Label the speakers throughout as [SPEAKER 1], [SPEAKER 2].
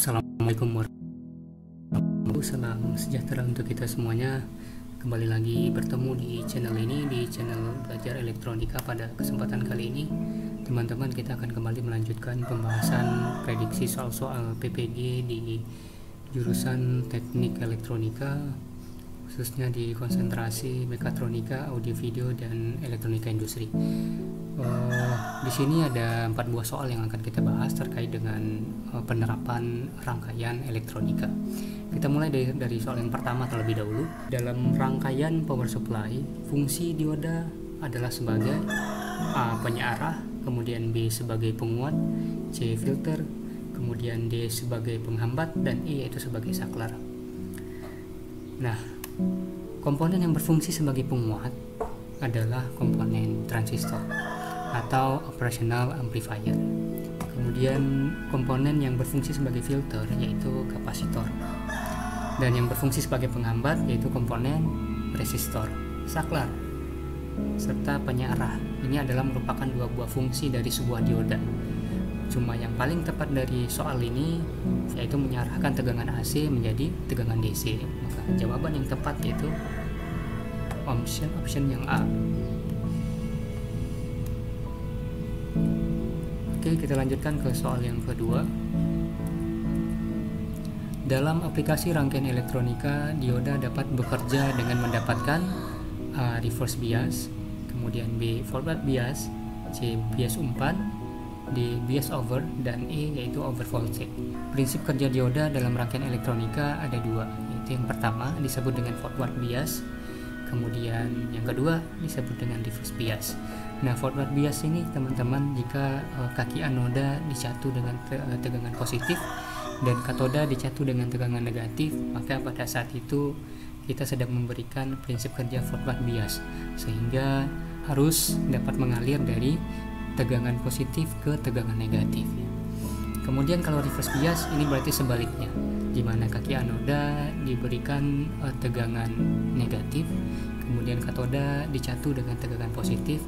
[SPEAKER 1] Assalamualaikum warahmatullahi wabarakatuh. Salam sejahtera untuk kita semuanya. Kembali lagi bertemu di channel ini, di channel Belajar Elektronika. Pada kesempatan kali ini, teman-teman, kita akan kembali melanjutkan pembahasan prediksi soal-soal PPG di jurusan Teknik Elektronika, khususnya di konsentrasi Mekatronika, Audio Video, dan Elektronika Industri. Di sini ada 4 buah soal yang akan kita bahas terkait dengan penerapan rangkaian elektronika. Kita mulai dari soal yang pertama terlebih dahulu. Dalam rangkaian power supply, fungsi dioda adalah sebagai A. penyearah, kemudian B. sebagai penguat, C. filter, kemudian D. sebagai penghambat, dan E yaitu sebagai saklar. Nah, komponen yang berfungsi sebagai penguat adalah komponen transistor atau operational amplifier. Kemudian komponen yang berfungsi sebagai filter yaitu kapasitor, dan yang berfungsi sebagai penghambat yaitu komponen resistor, saklar, serta penyearah. Ini adalah merupakan 2 buah fungsi dari sebuah dioda. Cuma yang paling tepat dari soal ini yaitu mengarahkan tegangan AC menjadi tegangan DC. Maka jawaban yang tepat yaitu option yang A. Oke, kita lanjutkan ke soal yang kedua. Dalam aplikasi rangkaian elektronika, dioda dapat bekerja dengan mendapatkan A. reverse bias, kemudian B. forward bias, C. bias umpan, D. bias over, dan E yaitu over voltage. Prinsip kerja dioda dalam rangkaian elektronika ada 2, yaitu yang pertama disebut dengan forward bias, kemudian yang kedua disebut dengan reverse bias. Nah, forward bias ini, teman-teman, jika kaki anoda dicatu dengan tegangan positif dan katoda dicatu dengan tegangan negatif, maka pada saat itu kita sedang memberikan prinsip kerja forward bias, sehingga arus dapat mengalir dari tegangan positif ke tegangan negatif. Kemudian kalau reverse bias ini berarti sebaliknya, di mana kaki anoda diberikan tegangan negatif, kemudian katoda dicatu dengan tegangan positif,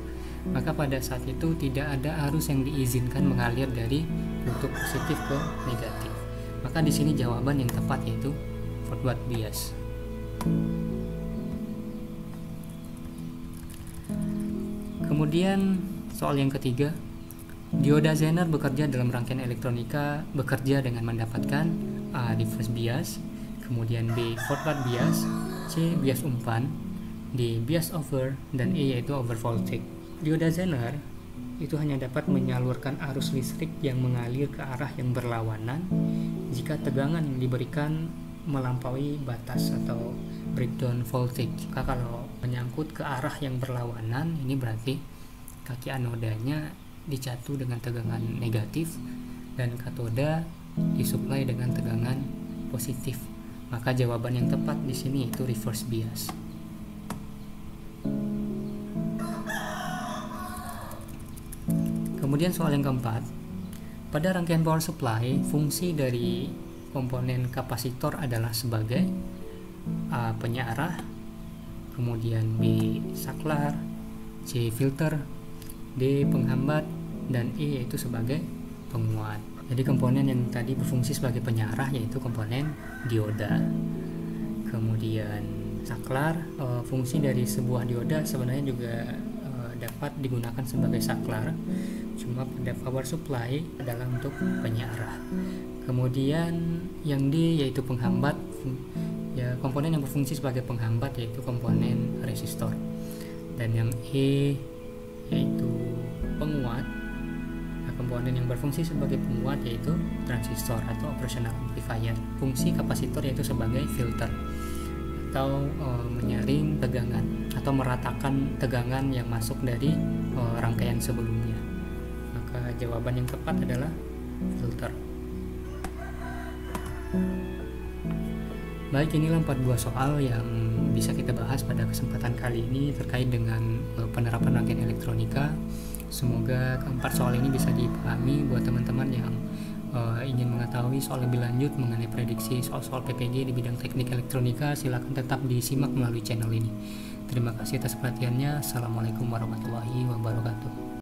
[SPEAKER 1] maka pada saat itu tidak ada arus yang diizinkan mengalir dari kutub positif ke negatif. Maka di sini jawaban yang tepat yaitu forward bias. Kemudian soal yang ketiga, dioda Zener bekerja dalam rangkaian elektronika bekerja dengan mendapatkan A. reverse bias, kemudian B. forward bias, C. bias umpan, D. bias over, dan E yaitu over voltage. Dioda Zener itu hanya dapat menyalurkan arus listrik yang mengalir ke arah yang berlawanan jika tegangan yang diberikan melampaui batas atau breakdown voltage. Maka kalau menyangkut ke arah yang berlawanan, ini berarti kaki anodanya dicatu dengan tegangan negatif dan katoda disuplai dengan tegangan positif. Maka jawaban yang tepat di sini itu reverse bias. Kemudian soal yang keempat, pada rangkaian power supply, fungsi dari komponen kapasitor adalah sebagai A. penyearah, kemudian B. saklar, C. filter, D. penghambat, dan E yaitu sebagai penguat. Jadi komponen yang tadi berfungsi sebagai penyearah yaitu komponen dioda. Kemudian saklar, fungsi dari sebuah dioda sebenarnya juga dapat digunakan sebagai saklar, cuma pada power supply adalah untuk penyearah. Kemudian yang D yaitu penghambat, ya komponen yang berfungsi sebagai penghambat yaitu komponen resistor. Dan yang E yaitu penguat, nah, komponen yang berfungsi sebagai penguat yaitu transistor atau operational amplifier. Fungsi kapasitor yaitu sebagai filter atau menyaring tegangan atau meratakan tegangan yang masuk dari rangkaian sebelumnya. Maka jawaban yang tepat adalah filter. Baik, inilah 4 buah soal yang bisa kita bahas pada kesempatan kali ini terkait dengan penerapan rangkaian elektronika. Semoga keempat soal ini bisa dipahami buat teman-teman yang ingin mengetahui soal lebih lanjut mengenai prediksi soal-soal PPG di bidang teknik elektronika. Silakan tetap disimak melalui channel ini. Terima kasih atas perhatiannya. Assalamualaikum warahmatullahi wabarakatuh.